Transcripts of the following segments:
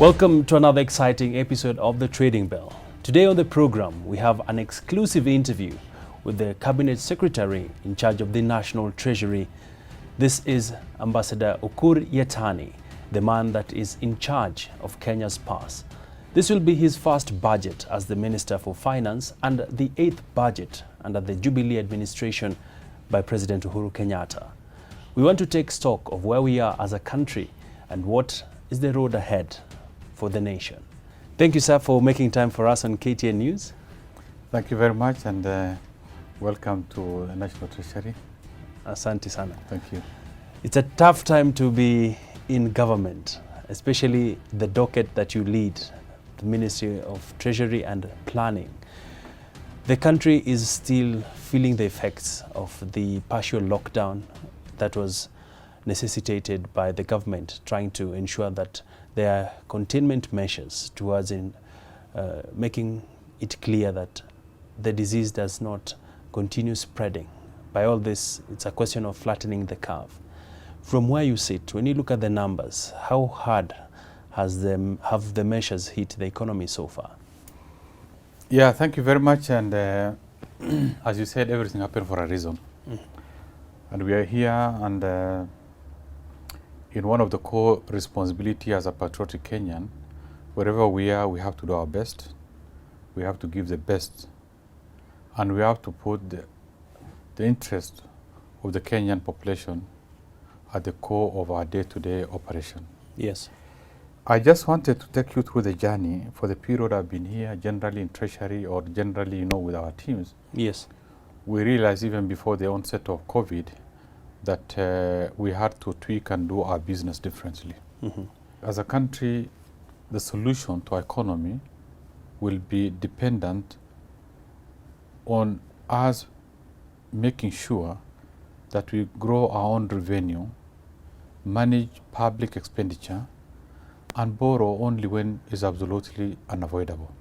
Welcome to another exciting episode of The Trading Bell. Today on the program, we have an exclusive interview with the Cabinet Secretary in charge of the National Treasury. This is Ambassador Ukur Yatani, the man that is in charge of Kenya's purse. This will be his first budget as the Minister for Finance and the 8th budget under the Jubilee administration by President Uhuru Kenyatta. We want to take stock of where we are as a country and what is the road ahead for the nation. Thank you, sir, for making time for us on KTN News. Thank you very much, and welcome to the National Treasury. Asante sana. Thank you. It's a tough time to be in government, especially the docket that you lead, the Ministry of Treasury and Planning. The country is still feeling the effects of the partial lockdown that was necessitated by the government, trying to ensure that there are containment measures towards making it clear that the disease does not continue spreading. By all this, it's a question of flattening the curve. From where you sit, when you look at the numbers, how hard have the measures hit the economy so far? Yeah, thank you very much. And as you said, everything happened for a reason. And we are here, and in one of the core responsibility as a patriotic Kenyan, wherever we are, we have to do our best. We have to give the best. And we have to put the interest of the Kenyan population at the core of our day-to-day operation. Yes. I just wanted to take you through the journey for the period I've been here, generally in Treasury or generally, with our teams. Yes. We realized even before the onset of COVID that we had to tweak and do our business differently. As a country, the solution to our economy will be dependent on us making sure that we grow our own revenue, manage public expenditure, and borrow only when it's absolutely unavoidable.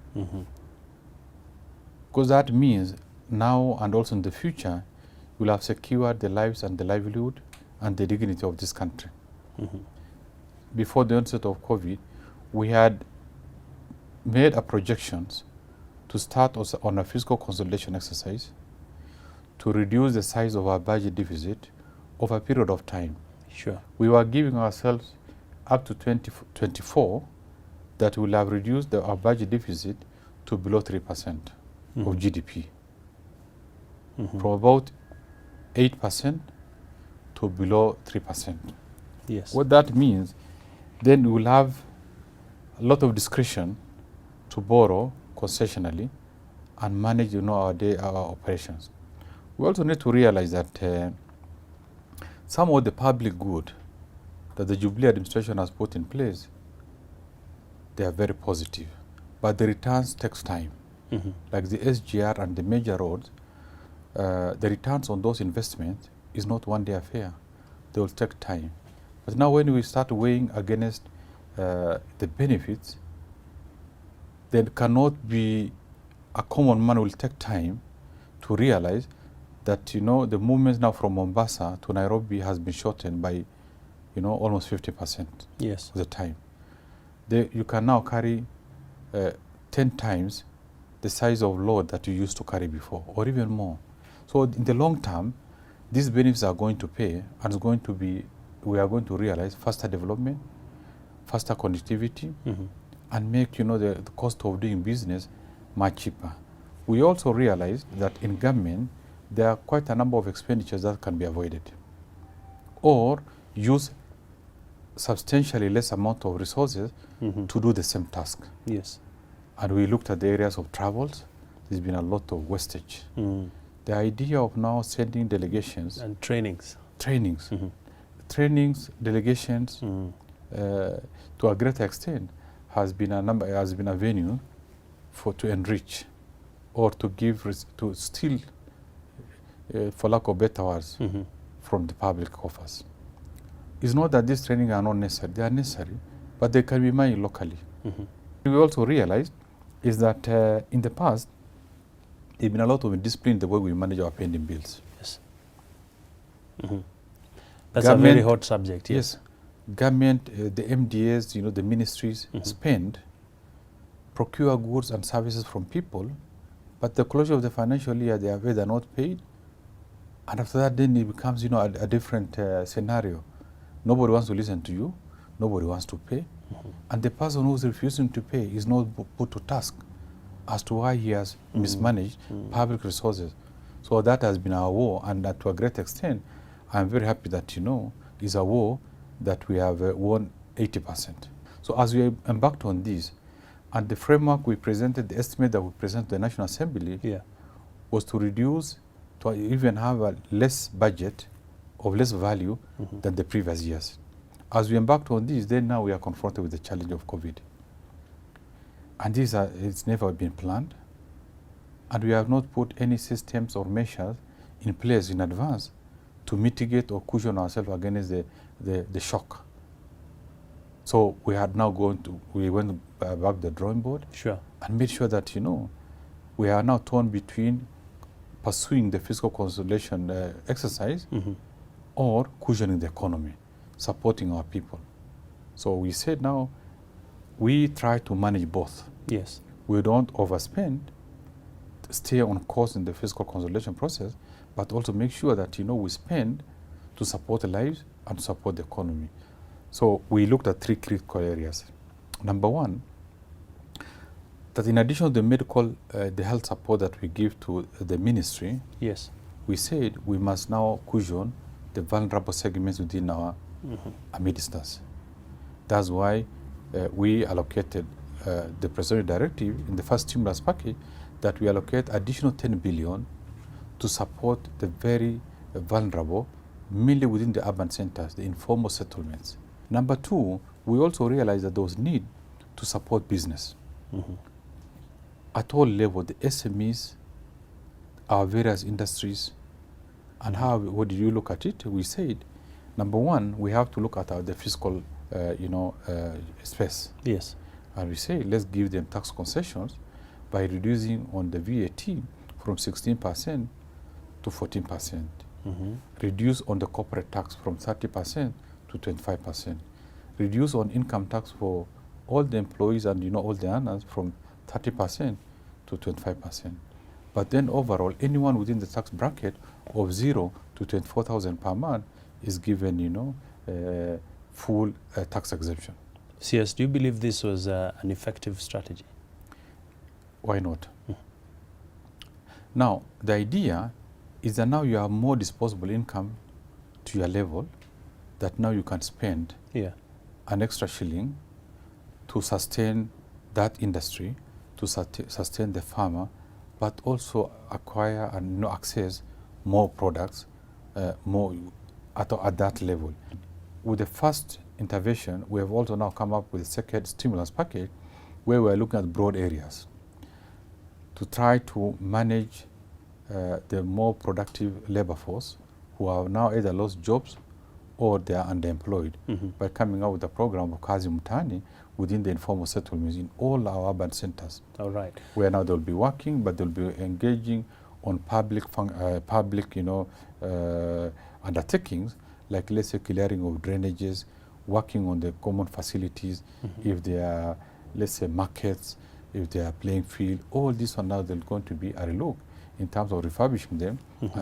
Because that means now and also in the future, we'll have secured the lives and the livelihood and the dignity of this country. Before the onset of COVID, we had made a projections to start on a fiscal consolidation exercise to reduce the size of our budget deficit over a period of time. Sure. We were giving ourselves up to 2024 that we'll have reduced our budget deficit to below 3% of GDP. From about 8% to below 3%. Yes. What that means, then we will have a lot of discretion to borrow concessionally and manage, our operations. We also need to realize that some of the public good that the Jubilee administration has put in place, they are very positive, but the returns takes time. Like the SGR and the major roads, the returns on those investments is not one-day affair. They will take time. But now when we start weighing against the benefits, there cannot be a common man will take time to realize that, the movements now from Mombasa to Nairobi has been shortened by, almost 50% Yes. of the time. You can now carry 10 times the size of load that you used to carry before, or even more. So in the long term, these benefits are going to pay, and we are going to realize faster development, faster connectivity, and make the cost of doing business much cheaper. We also realized that in government, there are quite a number of expenditures that can be avoided, or use substantially less amount of resources to do the same task. Yes. And we looked at the areas of travels. There's been a lot of wastage. The idea of now sending delegations And trainings. Trainings, delegations, to a greater extent, has been a venue to enrich, or to give, to steal, for lack of better words, from the public coffers. It's not that these trainings are not necessary; they are necessary, but they can be managed locally. We also realized is that in the past, there's been a lot of indiscipline in the way we manage our pending bills. Yes. That's a very hot subject. Yes. government, the MDAs, the ministries spend, procure goods and services from people, but the closure of the financial year, they are not paid. And after that, then it becomes, a different scenario. Nobody wants to listen to you. Nobody wants to pay. And the person who's refusing to pay is not put to task as to why he has mismanaged public resources. So that has been our war, and to a great extent, I'm very happy that, it's a war that we have won 80%. So as we embarked on this, and the framework we presented, the estimate that we presented to the National Assembly was to reduce, to even have a less budget of less value than the previous years. As we embarked on this, then now we are confronted with the challenge of COVID. And it's never been planned. And we have not put any systems or measures in place in advance to mitigate or cushion ourselves against the shock. So we went back to the drawing board and made sure that, we are now torn between pursuing the fiscal consolidation exercise or cushioning the economy, supporting our people. So we said now, we try to manage both. Yes. We don't overspend, stay on course in the fiscal consolidation process, but also make sure that, we spend to support the lives and support the economy. So we looked at three critical areas. Number one, that in addition to the medical, the health support that we give to the ministry, we said we must now cushion the vulnerable segments within our ministers. That's why we allocated the Presidential Directive in the first stimulus package that we allocate additional 10 billion to support the very vulnerable, mainly within the urban centers, the informal settlements. Number two, we also realized that there was need to support business. At all levels, the SMEs, our various industries, and what did you look at it? We said, number one, we have to look at the fiscal, space. Yes. And we say, let's give them tax concessions by reducing on the VAT from 16% to 14%. Reduce on the corporate tax from 30% to 25%. Reduce on income tax for all the employees and all the earners from 30% to 25%. But then overall, anyone within the tax bracket of 0 to 24,000 per month is given, full tax exemption. CS, do you believe this was an effective strategy? Why not? Now, the idea is that now you have more disposable income to your level, that now you can spend an extra shilling to sustain that industry, to sustain the farmer, but also acquire and access more products more at that level. With the first intervention, we have also now come up with a second stimulus package where we are looking at broad areas to try to manage the more productive labor force who have now either lost jobs or they are underemployed by coming out with a program of Kazi Mtaani within the informal settlements in all our urban centers. All right. Where now they'll be working, but they'll be engaging on public undertakings, like let's say clearing of drainages, working on the common facilities, if they are, let's say, markets, if they are playing field, all this one now they're going to be a relook in terms of refurbishing them.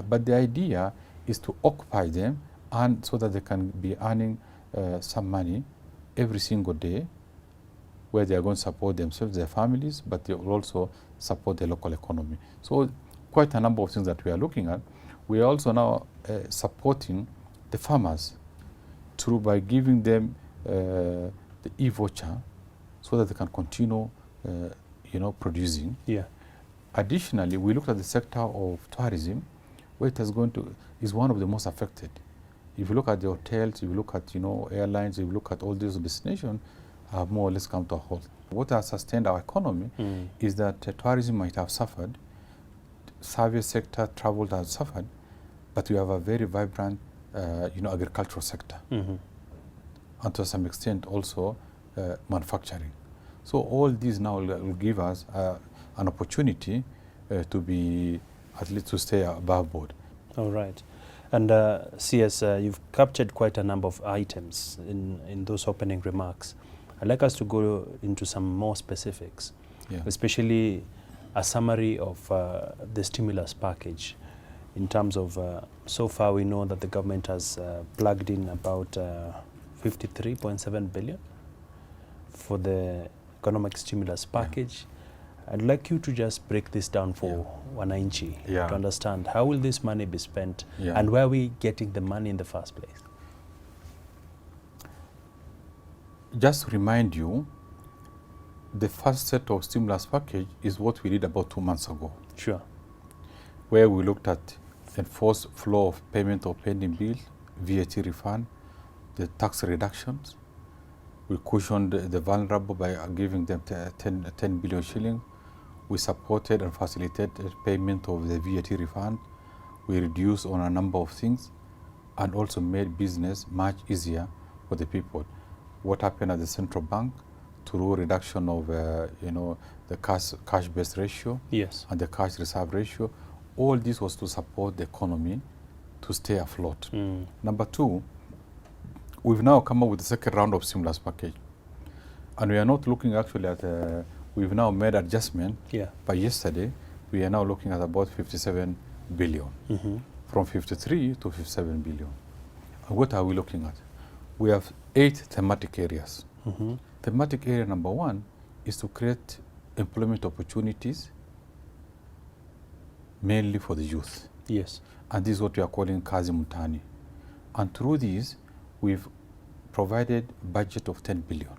But the idea is to occupy them and so that they can be earning some money every single day, where they are going to support themselves, their families, but they will also support the local economy. So quite a number of things that we are looking at. We are also now supporting the farmers by giving them the e-voucher so that they can continue producing. Additionally, we looked at the sector of tourism, where it is one of the most affected. If you look at the hotels, if you look at airlines, if you look at all these destinations, have more or less come to a halt. What has sustained our economy is that tourism might have suffered, service sector, travel has suffered, but we have a very vibrant agricultural sector, and to some extent also manufacturing. So all these now will give us an opportunity to be, at least to stay above board. All right. And CS, you've captured quite a number of items in those opening remarks. I'd like us to go into some more specifics, especially a summary of the stimulus package in terms of, so far we know that the government has plugged in about 53.7 billion for the economic stimulus package. I'd like you to just break this down for wananchi to understand how will this money be spent and where are we getting the money in the first place? Just to remind you, the first set of stimulus package is what we did about 2 months ago. Sure. Where we looked at enforced flow of payment of pending bills, VAT refund, the tax reductions. We cushioned the vulnerable by giving them 10 billion shilling. We supported and facilitated payment of the VAT refund. We reduced on a number of things and also made business much easier for the people. What happened at the central bank through reduction of the cash-based ratio and the cash reserve ratio, all this was to support the economy to stay afloat. Number two, we've now come up with the second round of stimulus package. And we are not looking actually at, we've now made adjustment. But yesterday, we are now looking at about 57 billion. From 53 to 57 billion. And what are we looking at? We have 8 thematic areas. Thematic area number 1 is to create employment opportunities mainly for the youth. And this is what we are calling Kazi Mtaani. And through these, we've provided a budget of 10 billion.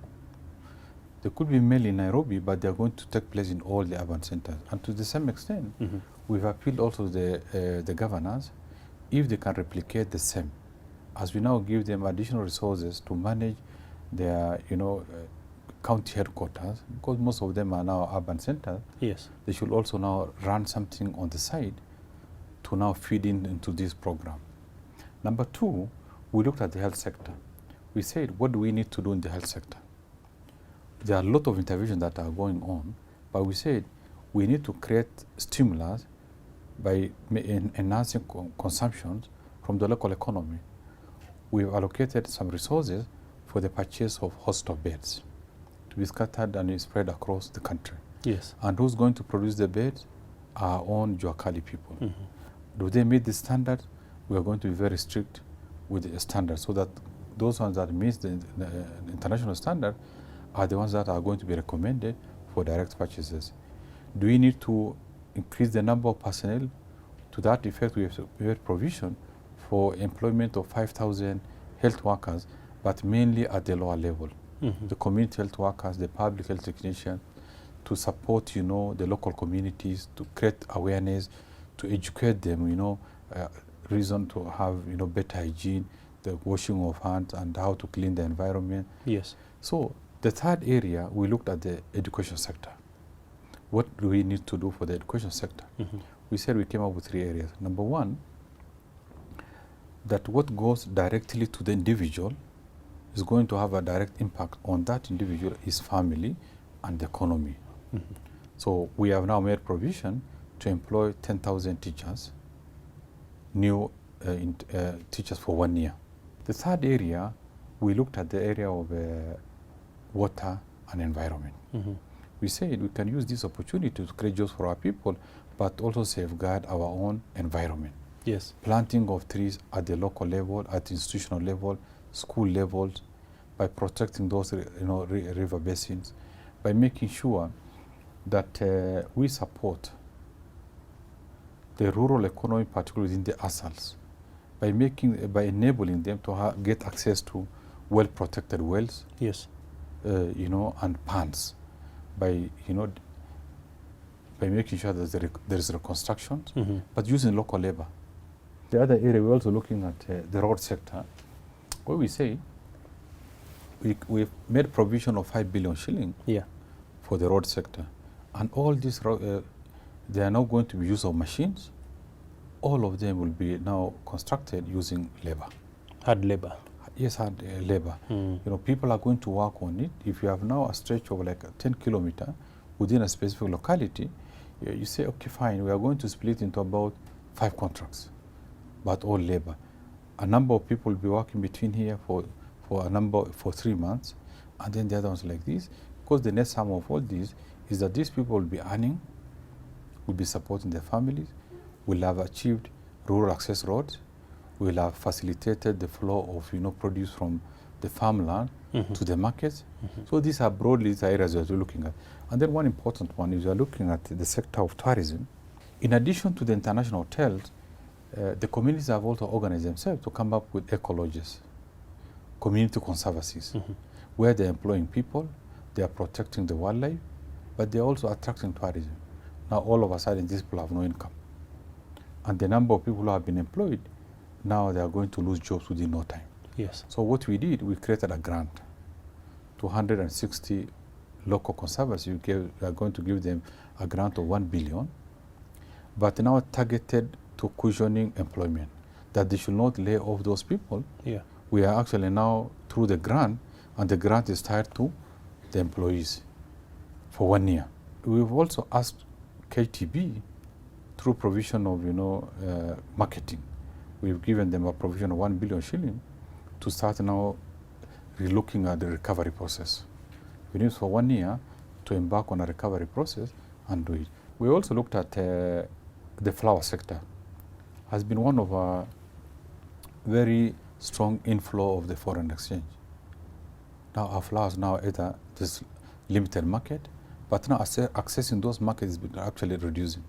They could be mainly in Nairobi, but they are going to take place in all the urban centers. And to the same extent, we've appealed also the governors, if they can replicate the same, as we now give them additional resources to manage their, county headquarters, because most of them are now urban centers. They should also now run something on the side to now feed into this program. Number 2, we looked at the health sector. We said, what do we need to do in the health sector? There are a lot of interventions that are going on, but we said we need to create stimulus by enhancing consumption from the local economy. We've allocated some resources for the purchase of hospital beds to be scattered and spread across the country. And who's going to produce the beds? Our own Juakali people. Do they meet the standard? We are going to be very strict with the standard so that those ones that meet the international standard are the ones that are going to be recommended for direct purchases. Do we need to increase the number of personnel? To that effect, we have provision for employment of 5,000 health workers, but mainly at the lower level. The community health workers, the public health technicians, to support, the local communities, to create awareness, to educate them, reason to have, better hygiene, the washing of hands, and how to clean the environment. So the third area, we looked at the education sector. What do we need to do for the education sector? We said we came up with 3 areas. Number 1, that what goes directly to the individual is going to have a direct impact on that individual, his family, and the economy. So we have now made provision to employ 10,000 teachers, new teachers for 1 year. The third area, we looked at the area of water and environment. We said we can use this opportunity to create jobs for our people, but also safeguard our own environment. Planting of trees at the local level, at the institutional level, school levels, by protecting those river basins, by making sure that we support the rural economy, particularly within the ASALs, by enabling them to get access to well-protected wells, and ponds, by making sure that there is reconstruction, but using local labor. The other area, we're also looking at the road sector, where we say we've made provision of 5 billion shilling for the road sector. And all these, they are now going to be use of machines. All of them will be now constructed using labor. Hard labor. Yes, hard labor. People are going to work on it. If you have now a stretch of like 10 kilometers within a specific locality, you say, okay, fine, we are going to split into about 5 contracts. but all labor. A number of people will be working between here for 3 months, and then the other ones like this. Because the net sum of all these is that these people will be earning, will be supporting their families, will have achieved rural access roads, will have facilitated the flow of produce from the farmland to the markets. So these are broadly the areas that we're looking at. And then one important one is we're looking at the sector of tourism. In addition to the international hotels, the communities have also organized themselves to come up with ecologies, community conservancies, where they're employing people, they are protecting the wildlife, but they're also attracting tourism. Now all of a sudden these people have no income. And the number of people who have been employed, now they are going to lose jobs within no time. Yes. So what we did, we created a grant to 160 local conservancies. We are going to give them a grant of 1 billion, but now targeted to cushioning employment, that they should not lay off those people. Yeah. We are actually now through the grant, and the grant is tied to the employees for 1 year. We've also asked KTB through provision of marketing. We've given them a provision of 1 billion shilling to start now relooking at the recovery process. We need for 1 year to embark on a recovery process and do it. We also looked at the flower sector. Has been one of our very strong inflow of the foreign exchange. Now our flowers now either this limited market, but now accessing those markets is actually reducing.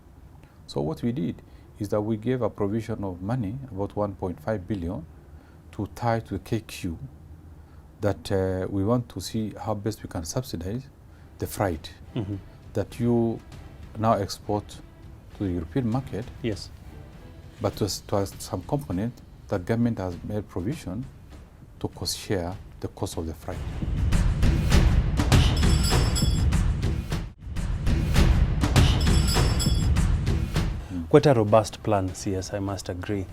So what we did is that we gave a provision of money, about 1.5 billion, to tie to the KQ, that we want to see how best we can subsidize the freight that you now export to the European market. Yes. But to some component, the government has made provision to cost share the cost of the freight. Quite a robust plan, CS, I must agree.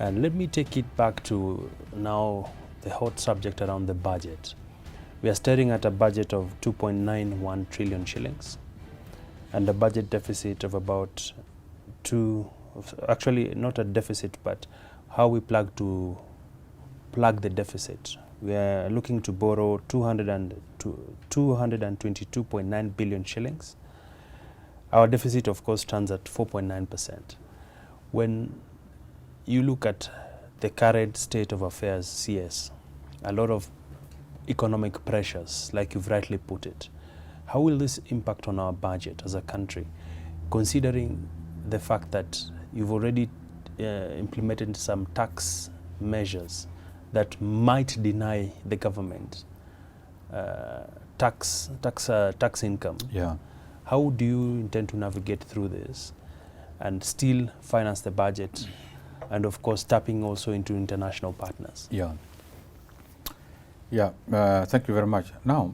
And let me take it back to now the hot subject around the budget. We are staring at a budget of 2.91 trillion shillings and a budget deficit of about actually not a deficit, but how we plug the deficit. We are looking to borrow 222.9 billion shillings. Our deficit, of course, stands at 4.9%. When you look at the current state of affairs, CS, a lot of economic pressures, like you've rightly put it, how will this impact on our budget as a country, considering the fact that you've already implemented some tax measures that might deny the government tax income? Yeah. How do you intend to navigate through this and still finance the budget, and of course tapping also into international partners? Yeah. Thank you very much. Now,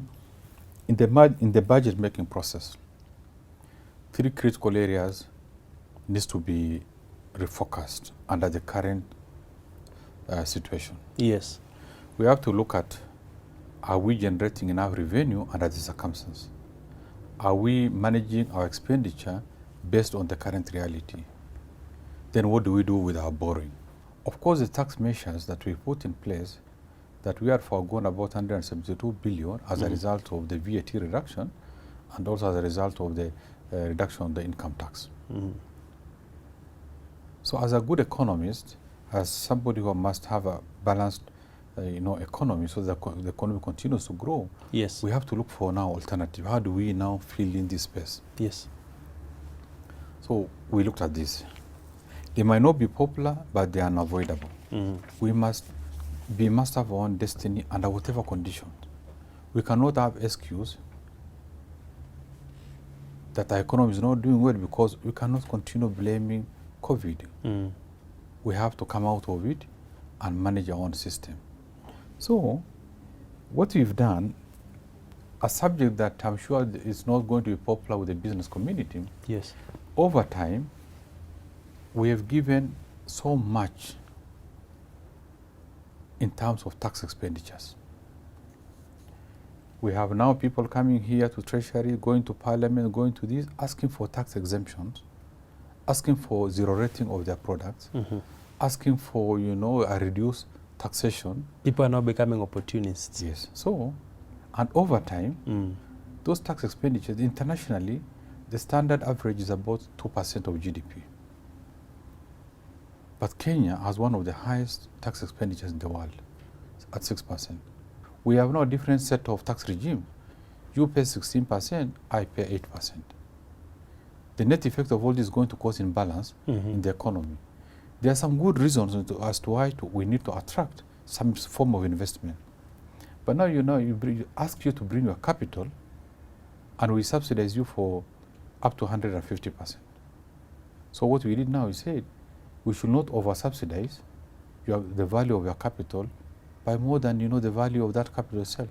in the budget making process, 3 critical areas needs to be refocused under the current situation. Yes. We have to look at, are we generating enough revenue under the circumstances? Are we managing our expenditure based on the current reality? Then what do we do with our borrowing? Of course, the tax measures that we put in place, that we are foregone about 172 billion as a result of the VAT reduction, and also as a result of the reduction of the income tax. So as a good economist, as somebody who must have a balanced economy so that the economy continues to grow, yes, we have to look for now alternative. How do we now fill in this space? Yes. So we looked at this. They might not be popular, but they are unavoidable. We must be master of our own destiny under whatever conditions. We cannot have excuse that our economy is not doing well because we cannot continue blaming COVID. We have to come out of it and manage our own system. So what we've done, a subject that I'm sure is not going to be popular with the business community, yes, over time, we have given so much in terms of tax expenditures. We have now people coming here to Treasury, going to Parliament, going to this, asking for tax exemptions, asking for zero rating of their products. asking for, a reduced taxation. People are now becoming opportunists. Yes. So, and over time, those tax expenditures internationally, the standard average is about 2% of GDP. But Kenya has one of the highest tax expenditures in the world, at 6%. We have now a different set of tax regime. You pay 16%, I pay 8%. The net effect of all this is going to cause imbalance in the economy. There are some good reasons as to why we need to attract some form of investment. But now, you ask you to bring your capital, and we subsidize you for up to 150%. So what we did now is say, we should not over-subsidize the value of your capital by more than, the value of that capital itself.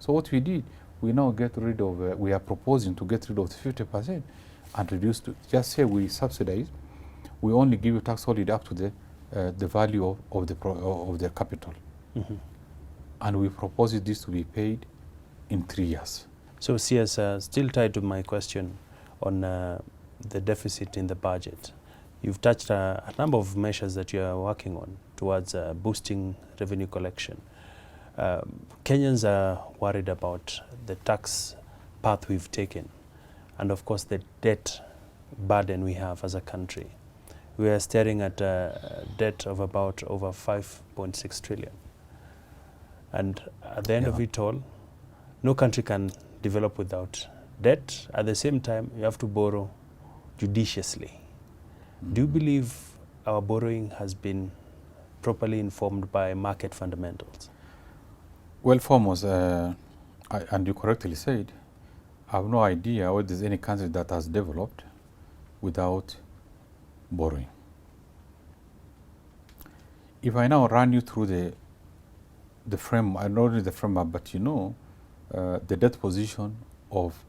So what we did, we now get rid of, we are proposing to get rid of the 50% and reduce to, just say we subsidize, we only give you tax holiday up to the value of the capital. And we propose this to be paid in 3 years. So CS, still tied to my question on the deficit in the budget. You've touched a number of measures that you are working on towards boosting revenue collection. Kenyans are worried about the tax path we've taken, and of course the debt burden we have as a country. We are staring at a debt of about over 5.6 trillion. And at the end of it all, no country can develop without debt. At the same time, you have to borrow judiciously. Do you believe our borrowing has been properly informed by market fundamentals? Well, foremost, and you correctly said, I have no idea whether there's any country that has developed without borrowing. If I now run you through the frame, I know the framework, but the debt position of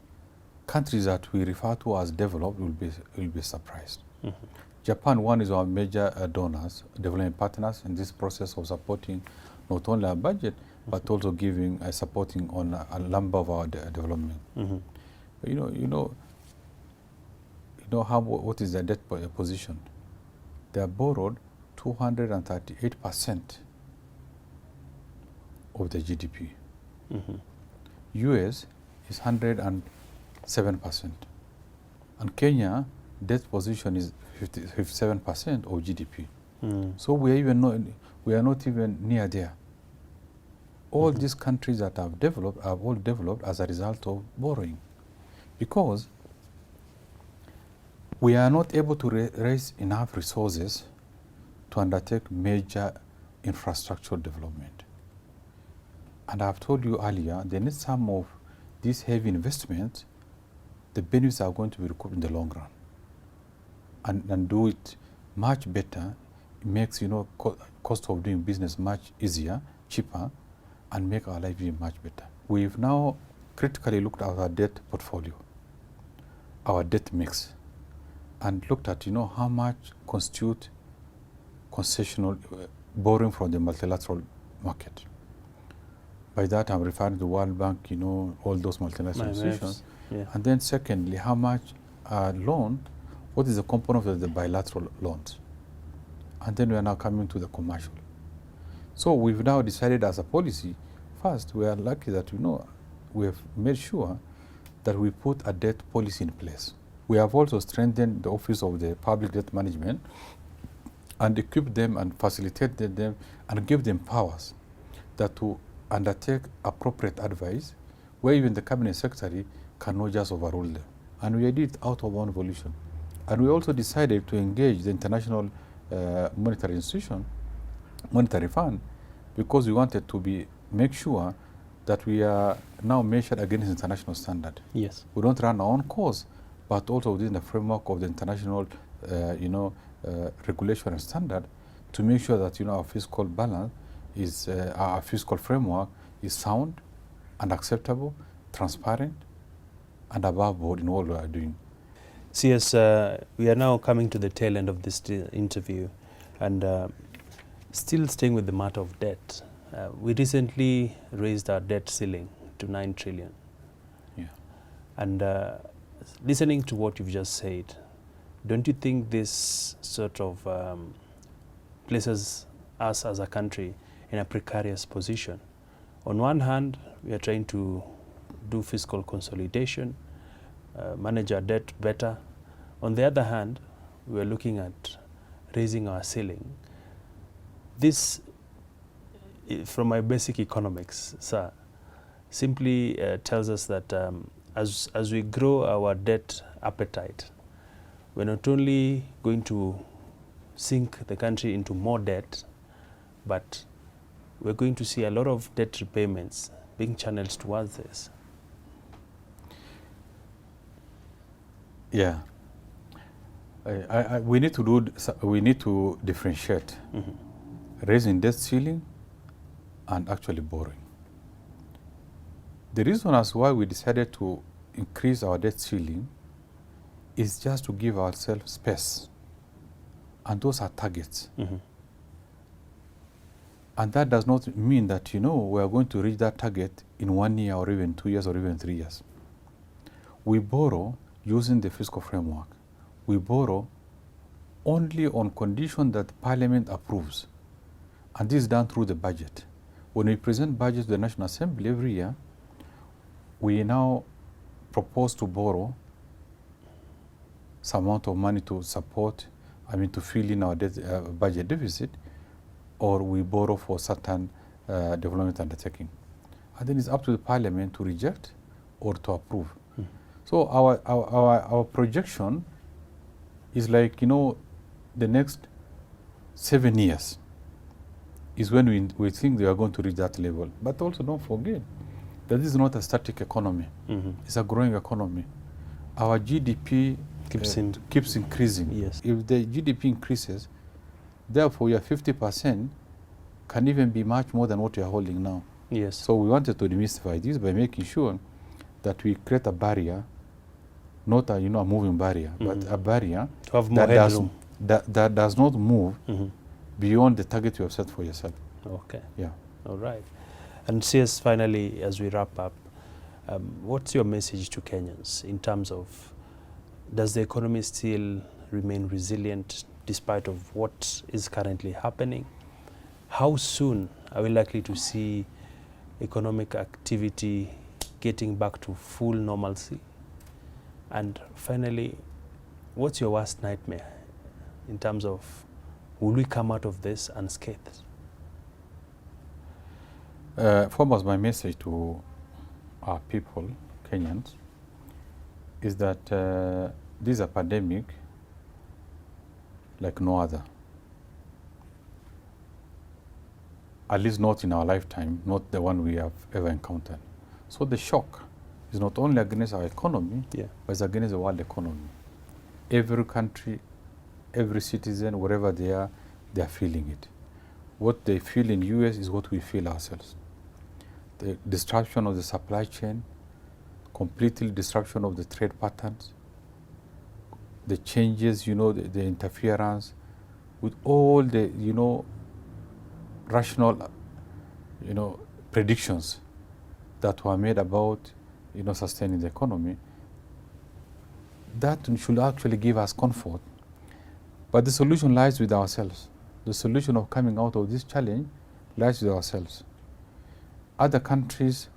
countries that we refer to as developed, will be surprised. Japan, one is our major donors, development partners in this process of supporting not only our budget, but also giving supporting on a number of our development. What is their debt position? They have borrowed 238% of the GDP. US is 107%. And Kenya, debt position is 57% of GDP. So we are not even near there. All these countries that have developed have all developed as a result of borrowing, because we are not able to raise enough resources to undertake major infrastructure development. And I've told you earlier, they need some of these heavy investments. The benefits are going to be recouped in the long run, and do it much better. It makes cost of doing business much easier, cheaper, and make our life even much better. We've now critically looked at our debt portfolio, our debt mix, and looked at how much constitute concessional borrowing from the multilateral market. By that I'm referring to the World Bank, all those multinational institutions. And then secondly, how much loan, what is the component of the bilateral loans? And then we are now coming to the commercial. So we've now decided as a policy, first, we are lucky that we have made sure that we put a debt policy in place. We have also strengthened the Office of the Public Debt Management and equipped them and facilitated them and give them powers that to undertake appropriate advice, where even the Cabinet Secretary cannot just overrule them. And we did it out of one volition. And we also decided to engage the International Monetary Fund, because we wanted to make sure that we are now measured against international standard. Yes. We don't run our own course, but also within the framework of the international, regulation and standard, to make sure that our fiscal balance is our fiscal framework is sound and acceptable, transparent, and above board in all we are doing. CS, we are now coming to the tail end of this interview, and still staying with the matter of debt. We recently raised our debt ceiling to 9 trillion. Yeah. And listening to what you've just said, don't you think this sort of places us as a country in a precarious position. On one hand, we are trying to do fiscal consolidation, manage our debt better. On the other hand, we are looking at raising our ceiling. This, from my basic economics, sir, simply tells us that as we grow our debt appetite, we're not only going to sink the country into more debt, but we're going to see a lot of debt repayments being channeled towards this. Yeah. We need to differentiate raising debt ceiling and actually borrowing. The reason as why we decided to increase our debt ceiling is just to give ourselves space, and those are targets. And that does not mean that, we are going to reach that target in 1 year or even 2 years or even 3 years. We borrow using the fiscal framework. We borrow only on condition that Parliament approves. And this is done through the budget. When we present budget to the National Assembly every year, we now propose to borrow some amount of money to support, to fill in our budget deficit, or we borrow for certain development undertaking. And then it's up to the Parliament to reject or to approve. So our projection is like, the next 7 years is when we think they are going to reach that level. But also don't forget that this is not a static economy. It's a growing economy. Our GDP keeps increasing. Yes. If the GDP increases, therefore your 50% can even be much more than what you are holding now. Yes. So we wanted to demystify this by making sure that we create a barrier, not a moving barrier, but a barrier to have more headroom. That does not move beyond the target you have set for yourself. Okay. Yeah. All right. And CS, finally, as we wrap up, what's your message to Kenyans in terms of, does the economy still remain resilient despite of what is currently happening? How soon are we likely to see economic activity getting back to full normalcy? And finally, what's your worst nightmare in terms of, will we come out of this unscathed? Foremost, my message to our people, Kenyans, is that this is a pandemic like no other. At least not in our lifetime, not the one we have ever encountered. So the shock is not only against our economy, but it's against the world economy. Every country, every citizen, wherever they are feeling it. What they feel in US is what we feel ourselves. The disruption of the supply chain, completely disruption of the trade patterns, the changes, the interference with all the, rational, predictions that were made about, sustaining the economy. That should actually give us comfort. But the solution lies with ourselves. The solution of coming out of this challenge lies with ourselves. Other countries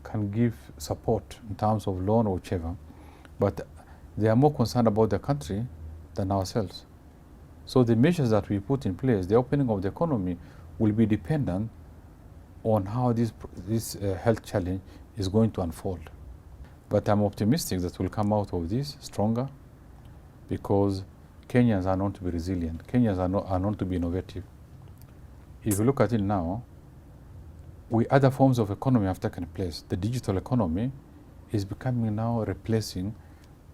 can give support in terms of loan or whichever, but they are more concerned about the country than ourselves. So the measures that we put in place, the opening of the economy, will be dependent on how this health challenge is going to unfold. But I'm optimistic that we'll come out of this stronger, because Kenyans are known to be resilient. Kenyans are known to be innovative. If you look at it now, other forms of economy have taken place. The digital economy is becoming now replacing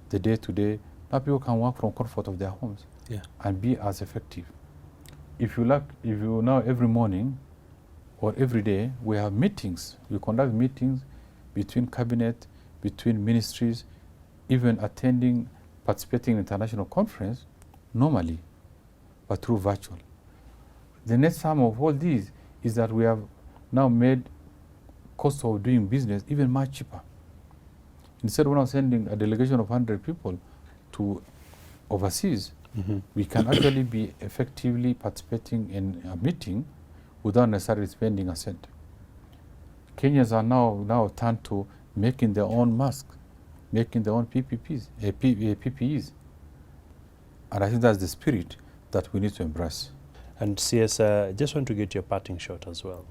the day-to-day. Now people can work from comfort of their homes and be as effective. If you now every morning or every day, we have meetings. We conduct meetings between cabinet, between ministries, even participating in international conference normally, but through virtual. The net sum of all these is that we have now made cost of doing business even much cheaper. Instead of now sending a delegation of 100 people to overseas, We can actually be effectively participating in a meeting without necessarily spending a cent. Kenyans are now turned to making their own masks, making their own PPEs. And I think that's the spirit that we need to embrace. And CS, I just want to get your parting shot as well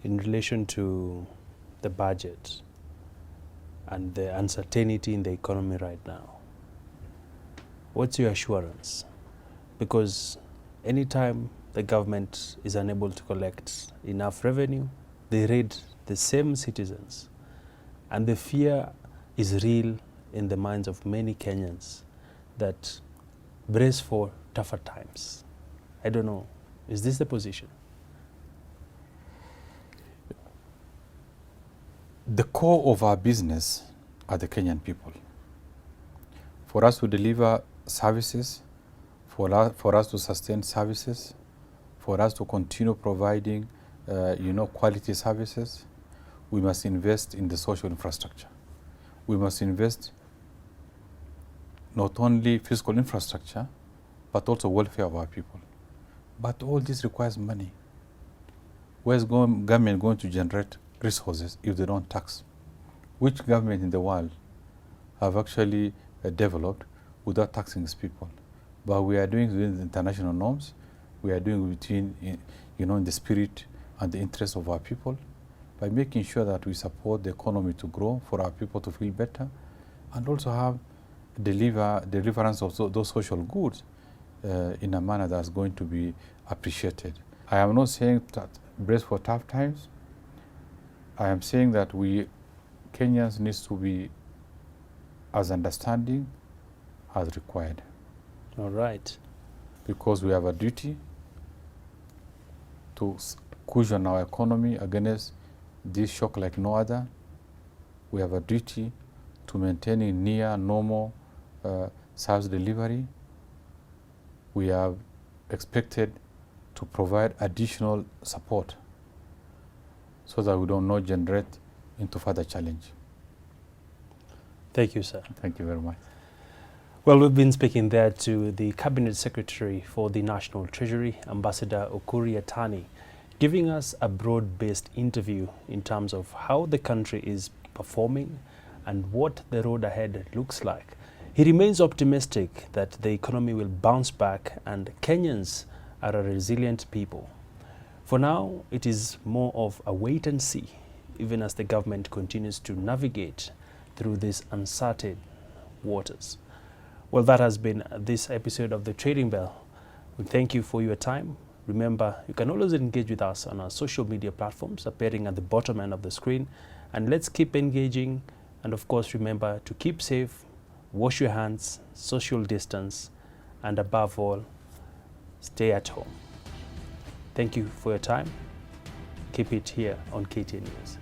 in relation to the budget and the uncertainty in the economy right now. What's your assurance? Because anytime the government is unable to collect enough revenue, they raid the same citizens. And the fear is real in the minds of many Kenyans that brace for tougher times. I don't know, is this the position? The core of our business are the Kenyan people. For us to deliver services, for us to sustain services, for us to continue providing quality services, we must invest in the social infrastructure. We must invest not only physical infrastructure, but also welfare of our people. But all this requires money. Where's government going to generate resources if they don't tax? Which government in the world have actually developed without taxing its people? But we are doing within the international norms. We are doing within, in the spirit and the interest of our people, by making sure that we support the economy to grow, for our people to feel better, and also have deliverance of those social goods in a manner that's going to be appreciated. I am not saying that brace for tough times. I am saying that we Kenyans need to be as understanding as required. All right. Because we have a duty to cushion our economy against this shock like no other. We have a duty to maintaining near normal service delivery. We are expected to provide additional support so that we don't not generate into further challenge. Thank you, sir. Thank you very much. Well, we've been speaking there to the Cabinet Secretary for the National Treasury, Ambassador Ukur Yatani, giving us a broad-based interview in terms of how the country is performing and what the road ahead looks like. He remains optimistic that the economy will bounce back and Kenyans are a resilient people. For now, it is more of a wait and see, even as the government continues to navigate through these uncertain waters. Well, that has been this episode of The Trading Bell. We thank you for your time. Remember, you can always engage with us on our social media platforms appearing at the bottom end of the screen. And let's keep engaging. And of course, remember to keep safe, wash your hands, social distance, and above all, stay at home. Thank you for your time. Keep it here on KTN News.